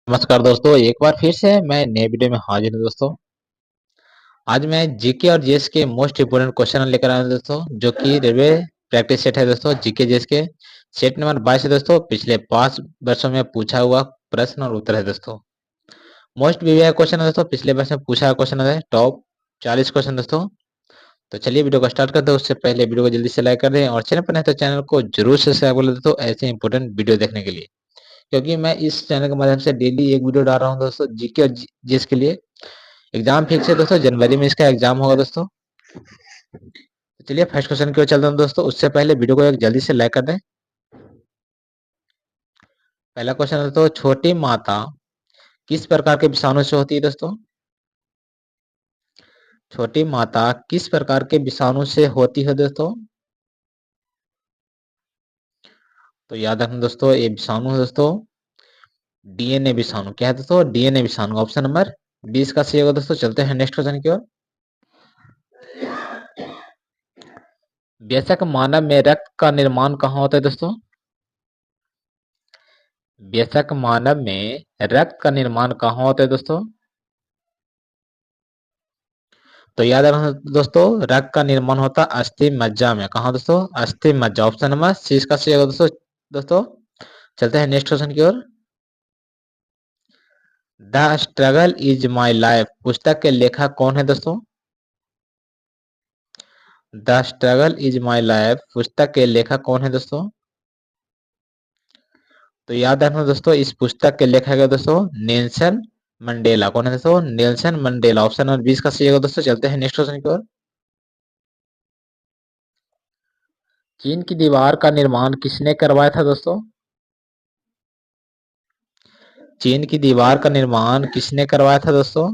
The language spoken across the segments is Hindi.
नमस्कार दोस्तों, एक बार फिर से मैं नए वीडियो में हाजिर हूँ दोस्तों। आज मैं जीके और जीएस के मोस्ट इंपोर्टेंट क्वेश्चन लेकर आया हूँ दोस्तों, जो कि रेलवे प्रैक्टिस सेट है दोस्तों। जीके जीएस के सेट नंबर 22 है दोस्तों। पिछले 5 वर्षों में पूछा हुआ प्रश्न और उत्तर है दोस्तों। मोस्ट वीवीआई क्वेश्चन है दोस्तों। पिछले वर्ष में पूछा क्वेश्चन है टॉप 40 क्वेश्चन दोस्तों। तो चलिए वीडियो को स्टार्ट करते हैं। उससे पहले वीडियो को जल्दी से लाइक कर दें और चैनल पर नहीं तो चैनल को जरूर से सब्सक्राइब कर लें दोस्तों, ऐसे इंपोर्टेंट वीडियो देखने के लिए। क्योंकि मैं इस चैनल के माध्यम से डेली एक वीडियो डाल रहा हूँ दोस्तों, जीके और जीएस के लिए। एग्जाम फिक्स है दोस्तों, जनवरी में इसका एग्जाम होगा दोस्तों। तो चलिए फर्स्ट क्वेश्चन की ओर चलते हैं दोस्तों। उससे पहले वीडियो को एक जल्दी से लाइक कर दें। पहला क्वेश्चन है दोस्तों, छोटी माता किस प्रकार के विषाणु से होती है दोस्तों? छोटी माता किस प्रकार के विषाणु से होती है दोस्तों? तो याद रखना दोस्तों, ये विषाणु है दोस्तों डीएनए विषाणु। क्या है दोस्तों? डीएनए विषाणु। ऑप्शन नंबर 20 का सही होगा दोस्तों। चलते हैं नेक्स्ट क्वेश्चन की ओर। बेशक मानव में रक्त का निर्माण कहाँ होता है दोस्तों? बेशक मानव में रक्त का निर्माण कहाँ होता है दोस्तों? तो याद रखना दोस्तों, रक्त का निर्माण होता है अस्थि मज्जा में। कहाँ दोस्तों? अस्थि मज्जा। ऑप्शन नंबर सी इसका सही होगा दोस्तों। दोस्तों चलते हैं नेक्स्ट क्वेश्चन की ओर। The struggle is my life पुस्तक के लेखक कौन है दोस्तों? The struggle is my life पुस्तक के लेखक कौन है दोस्तों? तो याद रखना दोस्तों, इस पुस्तक के लेखक है दोस्तों नेल्सन मंडेला। कौन है दोस्तों? Nelson Mandela. ऑप्शन नंबर 20 का सही होगा दोस्तों। चलते हैं नेक्स्ट क्वेश्चन की ओर। चीन की दीवार का निर्माण किसने करवाया था दोस्तों? चीन की दीवार का निर्माण किसने करवाया था दोस्तों?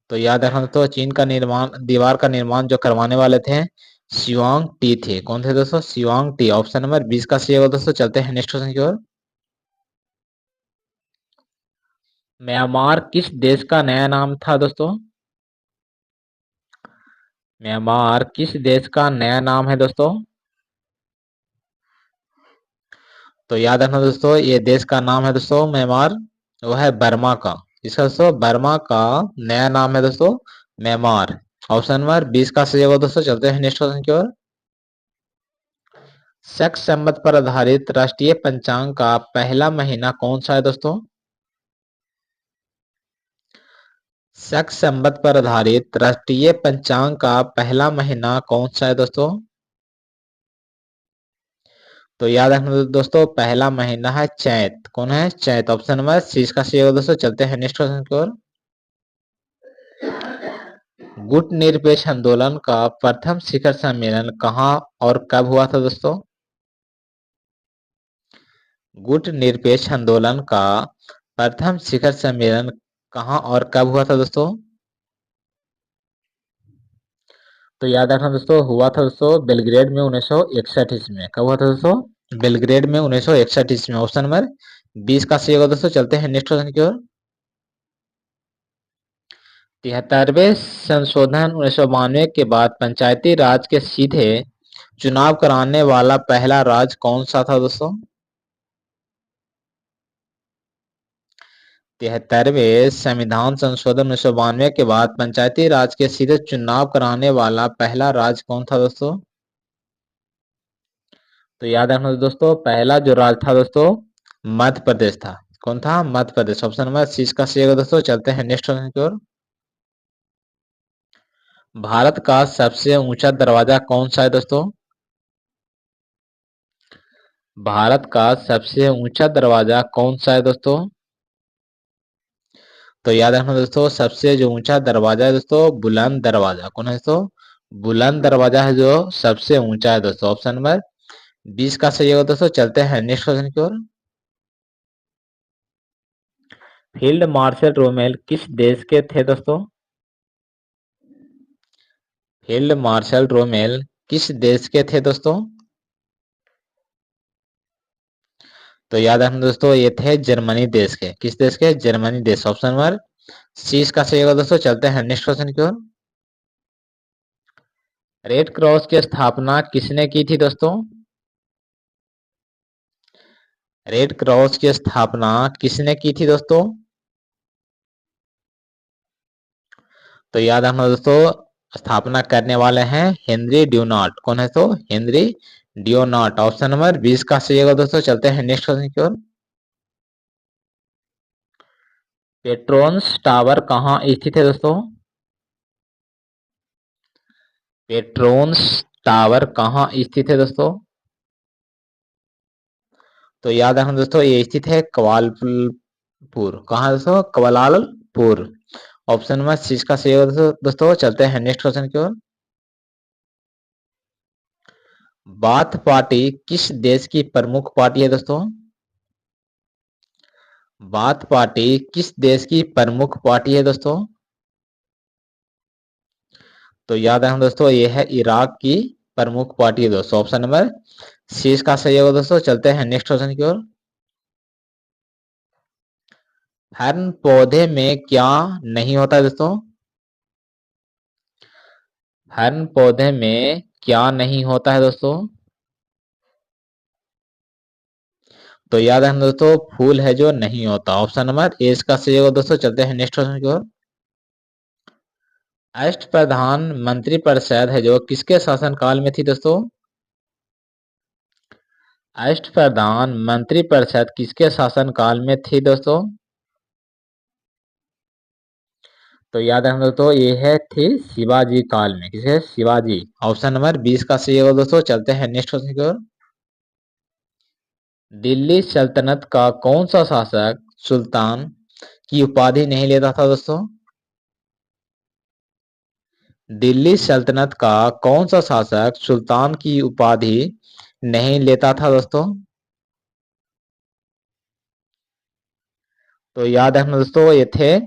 तो याद रखना दोस्तों, चीन का निर्माण दीवार का निर्माण जो करवाने वाले थे शिवांग टी थे। कौन थे दोस्तों? शिवांग टी। ऑप्शन नंबर 20 का सही होगा दोस्तों। चलते हैं नेक्स्ट क्वेश्चन की ओर। म्यांमार किस देश का नया नाम था दोस्तों? म्यांमार किस देश का नया नाम है दोस्तों? तो याद रखना दोस्तों, ये देश का नाम है दोस्तों म्यांमार, वो है बर्मा का। इसका दोस्तों बर्मा का नया नाम है दोस्तों म्यांमार। ऑप्शन नंबर 20 का सही होगा दोस्तों। चलते हैं नेक्स्ट क्वेश्चन की ओर। शक संवत पर आधारित राष्ट्रीय पंचांग का पहला महीना कौन सा है दोस्तों? शक संवत पर आधारित राष्ट्रीय पंचांग का पहला महीना कौन सा है दोस्तों? तो याद रखना दोस्तों, पहला महीना है चैत। कौन है? चैत। ऑप्शन नंबर सी इसका सही होगा दोस्तों। चलते हैं नेक्स्ट क्वेश्चन की ओर। गुट निरपेक्ष आंदोलन का प्रथम शिखर सम्मेलन कहाँ और कब हुआ था दोस्तों? गुट निरपेक्ष आंदोलन का प्रथम शिखर सम्मेलन कहाँ और कब हुआ था दोस्तों? तो याद रखना दोस्तों, हुआ था दोस्तों बेलग्रेड में 1961 ईस्वी में। कब हुआ था दोस्तों? बेलग्रेड में 1961 ईस्वी में। ऑप्शन नंबर 20 का सही होगा दोस्तों। चलते हैं नेक्स्ट क्वेश्चन की ओर। 73वें संशोधन 1992 के बाद पंचायती राज के सीधे चुनाव कराने वाला पहला राज्य कौन सा था दोस्तों? 73वें संविधान संशोधन 1992 के बाद पंचायती राज के सीधे चुनाव कराने वाला पहला राज्य कौन था दोस्तों? तो याद रखना दोस्तों, पहला जो राज्य था दोस्तों मध्य प्रदेश था। कौन था? Madhya Pradesh. Option number C का सही होगा दोस्तों। चलते हैं नेक्स्ट क्वेश्चन की ओर। भारत का सबसे ऊंचा दरवाजा कौन सा है दोस्तों? भारत का सबसे ऊंचा दरवाजा कौन सा है दोस्तों? तो याद रखना दोस्तों, सबसे जो ऊंचा दरवाजा है दोस्तों बुलंद दरवाजा। कौन है दोस्तों? बुलंद दरवाजा है जो सबसे ऊंचा है दोस्तों। ऑप्शन नंबर 20 का सही होगा दोस्तों। चलते हैं नेक्स्ट क्वेश्चन की ओर। फील्ड मार्शल रोमेल किस देश के थे दोस्तों? फील्ड मार्शल रोमेल किस देश के थे दोस्तों? तो याद रखना दोस्तों, ये थे जर्मनी देश के। किस देश के? जर्मनी देश। ऑप्शन नंबर सी इसका सही होगा दोस्तों। चलते हैं नेक्स्ट क्वेश्चन की ओर। रेड क्रॉस की स्थापना किसने की थी दोस्तों? रेड क्रॉस की स्थापना किसने की थी दोस्तों? तो याद रखना दोस्तों, स्थापना करने वाले हैं हेनरी ड्यूनार्ट। कौन है तो? हेनरी ड्यूनार्ट। ऑप्शन नंबर 20 का सही होगा दोस्तों। चलते हैं नेक्स्ट क्वेश्चन की ओर। पेट्रोन्स टावर कहाँ स्थित है दोस्तों? पेट्रोन्स टावर कहाँ स्थित है दोस्तों? तो याद रखना दोस्तों, ये स्थित है कवालपुर। कहाँ दोस्तों? कवालालपुर। ऑप्शन नंबर 6 का सही होगा दोस्तों। चलते हैं नेक्स्ट क्वेश्चन की ओर। बाथ पार्टी किस देश की प्रमुख पार्टी है दोस्तों? बाथ पार्टी किस देश की प्रमुख पार्टी है दोस्तों? तो याद रखना दोस्तों, ये है इराक की प्रमुख पार्टी है दोस्तों। ऑप्शन नंबर सी इसका सही होगा दोस्तों। चलते हैं नेक्स्ट क्वेश्चन की ओर। फर्न पौधे में क्या नहीं होता है दोस्तों? फर्न पौधे में क्या नहीं होता है दोस्तों? तो याद रखना दोस्तों, फूल है जो नहीं होता। ऑप्शन नंबर ए इसका सही होगा दोस्तों। चलते हैं नेक्स्ट क्वेश्चन की ओर। अष्टप्रधान मंत्री परिषद है जो किसके शासनकाल में थी दोस्तों? अष्टप्रधान मंत्री परिषद किसके शासनकाल में थी दोस्तों? तो याद रखना दोस्तों, ये है थी शिवाजी काल में। किसे? शिवाजी। ऑप्शन नंबर 20 का सही होगा दोस्तों। चलते हैं नेक्स्ट क्वेश्चन की ओर। दिल्ली सल्तनत का कौन सा शासक सुल्तान की उपाधि नहीं लेता था दोस्तों? दिल्ली सल्तनत का कौन सा शासक सुल्तान की उपाधि नहीं लेता था दोस्तों? तो याद रखना दोस्तों, ये थे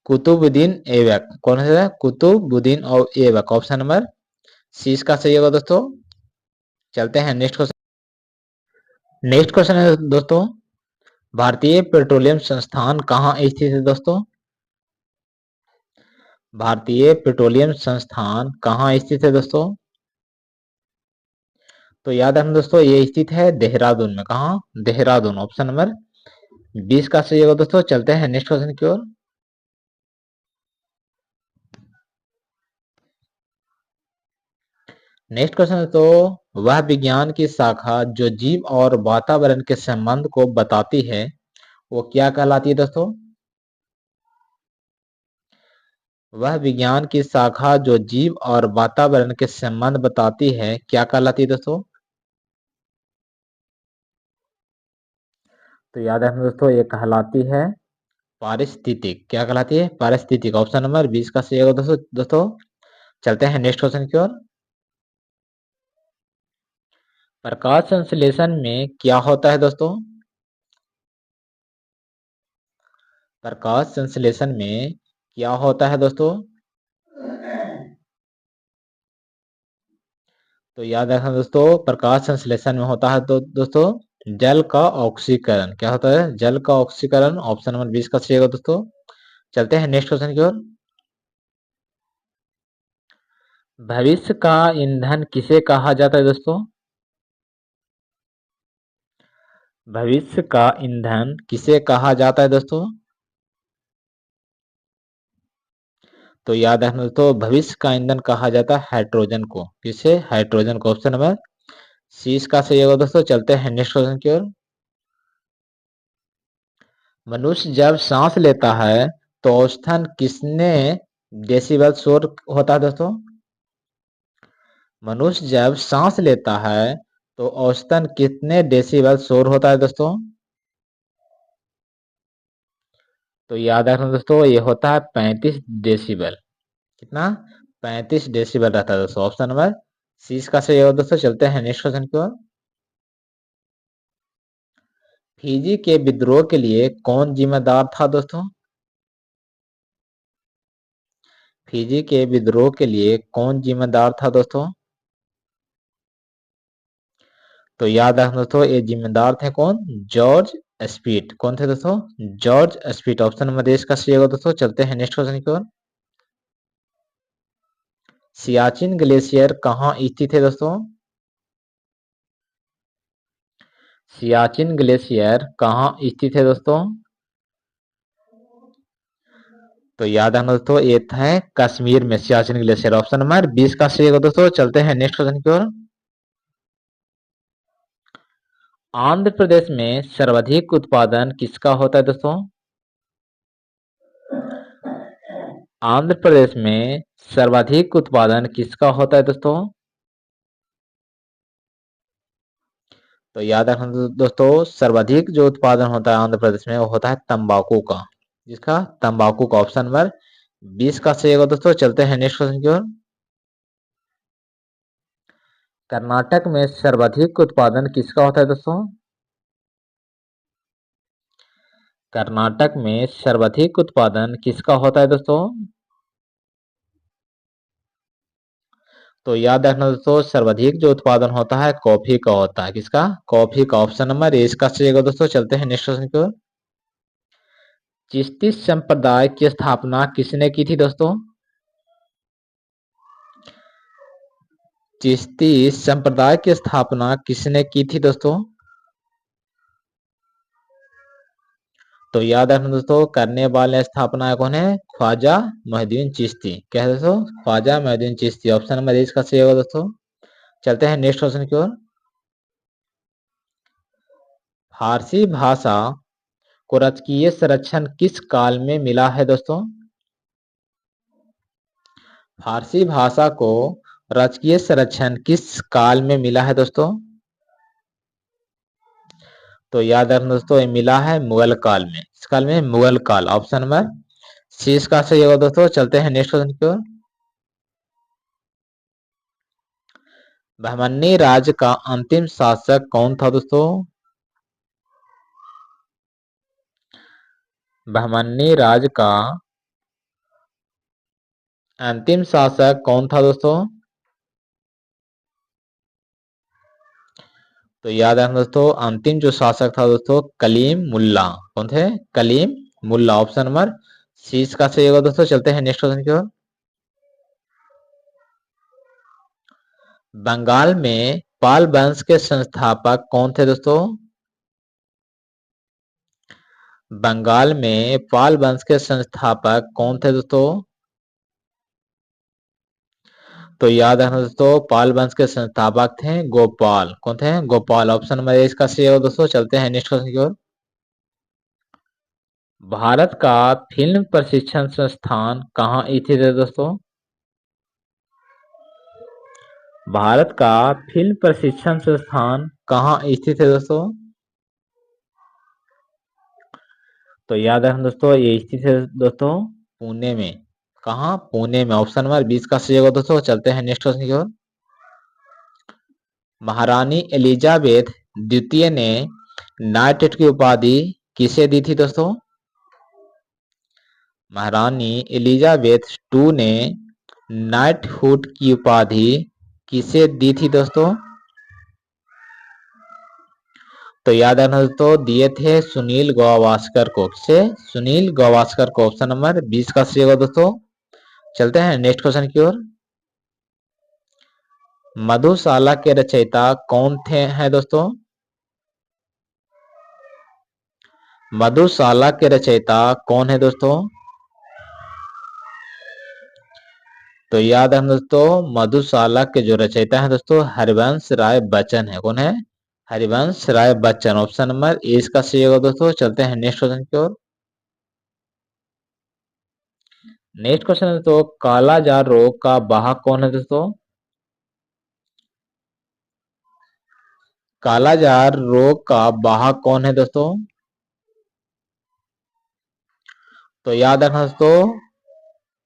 कुतुबुद्दीन ऐबक। कौन है? कुतुबुद्दीन और ऐबक। ऑप्शन नंबर सी इसका सही होगा दोस्तों। चलते हैं नेक्स्ट क्वेश्चन। नेक्स्ट क्वेश्चन है दोस्तों, भारतीय पेट्रोलियम संस्थान कहाँ स्थित है दोस्तों? भारतीय पेट्रोलियम संस्थान कहाँ स्थित है दोस्तों? तो याद रखना दोस्तों, ये स्थित है देहरादून में। कहाँ? देहरादून। ऑप्शन नंबर 20 का सही होगा दोस्तों। चलते हैं नेक्स्ट क्वेश्चन की ओर। नेक्स्ट क्वेश्चन है तो, वह विज्ञान की शाखा जो जीव और वातावरण के संबंध को बताती है वो क्या कहलाती है दोस्तों? वह विज्ञान की शाखा जो जीव और वातावरण के संबंध बताती है क्या कहलाती है दोस्तों? तो याद रखना दोस्तों, ये कहलाती है पारिस्थितिक। क्या कहलाती है? पारिस्थितिक। ऑप्शन नंबर 20 का सही होगा दोस्तों। चलते हैं नेक्स्ट क्वेश्चन की ओर। प्रकाश संश्लेषण में क्या होता है दोस्तों? प्रकाश संश्लेषण में क्या होता है दोस्तों? तो याद रखना दोस्तों, प्रकाश संश्लेषण में होता है तो दोस्तों जल का ऑक्सीकरण। क्या होता है? जल का ऑक्सीकरण। ऑप्शन नंबर 20 का सही होगा दोस्तों। चलते हैं नेक्स्ट क्वेश्चन की ओर। भविष्य का ईंधन किसे कहा जाता है दोस्तों? भविष्य का ईंधन किसे कहा जाता है दोस्तों? तो याद रखना दोस्तों, भविष्य का ईंधन कहा जाता है हाइड्रोजन को। किसे? हाइड्रोजन को। ऑप्शन नंबर सी इसका सही होगा दोस्तों। चलते हैं नेक्स्ट क्वेश्चन की ओर। मनुष्य जब सांस लेता है तो औसतन कितने डेसिबल शोर होता है दोस्तों? मनुष्य जब सांस लेता है तो औसतन कितने डेसिबल शोर होता है दोस्तों? तो याद रखना दोस्तों, ये होता है 35 डेसिबल। कितना? 35 डेसिबल रहता है दोस्तों। ऑप्शन नंबर सी इसका सही होगा दोस्तों। चलते हैं नेक्स्ट क्वेश्चन की ओर। फिजी के विद्रोह के लिए कौन जिम्मेदार था दोस्तों? फिजी के विद्रोह के लिए कौन जिम्मेदार था दोस्तों? तो याद रखना दोस्तों, ये जिम्मेदार थे कौन? George Speight. कौन थे दोस्तों? George spit. ऑप्शन नंबर देश का सही होगा दोस्तों। चलते हैं नेक्स्ट क्वेश्चन की ओर। सियाचिन ग्लेशियर कहाँ स्थित है दोस्तों? सियाचिन ग्लेशियर कहाँ स्थित है दोस्तों? तो याद रखना दोस्तों, ये है कश्मीर में सियाचिन ग्लेशियर। ऑप्शन नंबर 20 का सही होगा दोस्तों। चलते हैं नेक्स्ट क्वेश्चन की ओर। आंध्र प्रदेश में सर्वाधिक उत्पादन किसका होता है दोस्तों? आंध्र प्रदेश में सर्वाधिक उत्पादन किसका होता है दोस्तों? तो याद रखना दोस्तों, सर्वाधिक जो उत्पादन होता है आंध्र प्रदेश में वो होता है तंबाकू का। जिसका तंबाकू का। ऑप्शन नंबर 20 का सही होगा दोस्तों। चलते हैं नेक्स्ट क्वेश्चन की ओर। कर्नाटक में सर्वाधिक उत्पादन किसका होता है दोस्तों? कर्नाटक में सर्वाधिक उत्पादन किसका होता है दोस्तों? तो याद रखना दोस्तों, सर्वाधिक जो उत्पादन होता है कॉफी का होता है। किसका? कॉफी का। ऑप्शन नंबर ए इसका सही होगा दोस्तों। चलते हैं नेक्स्ट क्वेश्चन की ओर। चिश्ती संप्रदाय की स्थापना किसने की थी दोस्तों? चिश्ती संप्रदाय की स्थापना किसने की थी दोस्तों? तो याद रखना दोस्तों, करने वाले स्थापना कौन है? ख्वाजा मोहिउद्दीन चिश्ती। क्या है दोस्तों? Khwaja Mohiuddin Chishti. Option number A इसका सही होगा दोस्तों। चलते हैं नेक्स्ट क्वेश्चन की ओर। फारसी भाषा को राजकीय संरक्षण किस काल में मिला है दोस्तों? फारसी भाषा को राजकीय संरक्षण किस काल में मिला है दोस्तों? तो याद रखना दोस्तों, ये मिला है मुगल काल में। इस काल में मुगल काल। ऑप्शन नंबर सी इसका सही होगा दोस्तों। चलते हैं नेक्स्ट क्वेश्चन की ओर। बहमनी राज्य का अंतिम शासक कौन था दोस्तों? बहमनी राज्य का अंतिम शासक कौन था दोस्तों? तो याद रखना दोस्तों, अंतिम जो शासक था दोस्तों कलीम मुल्ला। कौन थे? कलीम मुल्ला। ऑप्शन नंबर सी इसका सही होगा दोस्तों। चलते हैं नेक्स्ट क्वेश्चन की ओर। बंगाल में पाल वंश के संस्थापक कौन थे दोस्तों? बंगाल में पाल वंश के संस्थापक कौन थे दोस्तों? तो याद रखना दोस्तों, पाल वंश के संस्थापक थे गोपाल। कौन थे? गोपाल। ऑप्शन नंबर ए इसका सही होगा दोस्तों। चलते हैं नेक्स्ट क्वेश्चन की ओर। भारत का फिल्म प्रशिक्षण संस्थान कहाँ स्थित है दोस्तों? भारत का फिल्म प्रशिक्षण संस्थान कहाँ स्थित है दोस्तों? तो याद रखना दोस्तों, ये स्थित है दोस्तों पुणे में। कहाँ? पुणे में। ऑप्शन नंबर 20 का सही होगा दोस्तों। चलते हैं नेक्स्ट क्वेश्चन की ओर। महारानी एलिजाबेथ द्वितीय ने नाइटहुड की उपाधि किसे दी थी दोस्तों? महारानी एलिजाबेथ टू ने नाइटहुड की उपाधि किसे दी थी दोस्तों? तो याद रखना दोस्तों, दिए थे सुनील गावस्कर को। किसे? सुनील गावस्कर को। ऑप्शन नंबर 20 का सही होगा दोस्तों। चलते हैं नेक्स्ट क्वेश्चन की ओर। मधुशाला के रचयिता कौन थे हैं दोस्तों? मधुशाला के रचयिता कौन है दोस्तों? तो याद रखना दोस्तों, मधुशाला के जो रचयिता हैं दोस्तों हरिवंश राय बच्चन है। कौन है? Harivansh Rai Bachchan. Option number A इसका सही होगा दोस्तों। चलते हैं नेक्स्ट क्वेश्चन की ओर। नेक्स्ट क्वेश्चन है दोस्तों, काला जार रोग का वाहक कौन है दोस्तों? काला जार रोग का वाहक कौन है दोस्तों? तो याद रखना दोस्तों,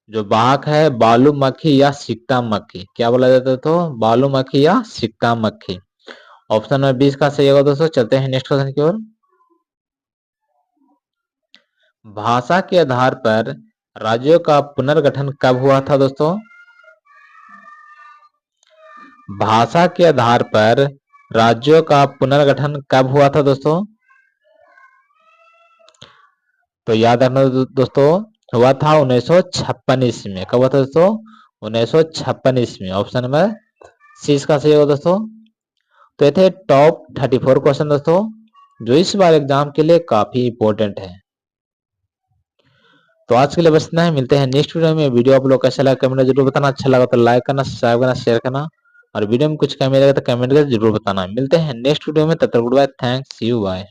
जो वाहक है बालू मक्खी या सिक्ता मक्खी। क्या बोला जाता है तो? बालू मक्खी या सिक्ता मक्खी। ऑप्शन नंबर 20 का सही होगा दोस्तों। चलते हैं नेक्स्ट क्वेश्चन की ओर। भाषा के आधार पर राज्यों का पुनर्गठन कब हुआ था दोस्तों? भाषा के आधार पर राज्यों का पुनर्गठन कब हुआ था दोस्तों? तो याद रखना दोस्तों, हुआ था 1956 ईस्वी में। कब हुआ था दोस्तों? 1956 ईस्वी में। ऑप्शन नंबर सी इसका सही होगा दोस्तों। तो ये थे टॉप 34 क्वेश्चन दोस्तों, जो इस बार एग्जाम के लिए काफी इंपॉर्टेंट है। तो आज के लिए बस इतना है, मिलते हैं नेक्स्ट वीडियो में। वीडियो आप लोग कैसा लगा कमेंट में जरूर बताना, अच्छा लगा तो लाइक करना, सब्सक्राइब करना, शेयर करना, और वीडियो में कुछ कमी लगे तो कमेंट करके जरूर बताना। मिलते हैं नेक्स्ट वीडियो में, तब तक good bye, thanks, see you, bye.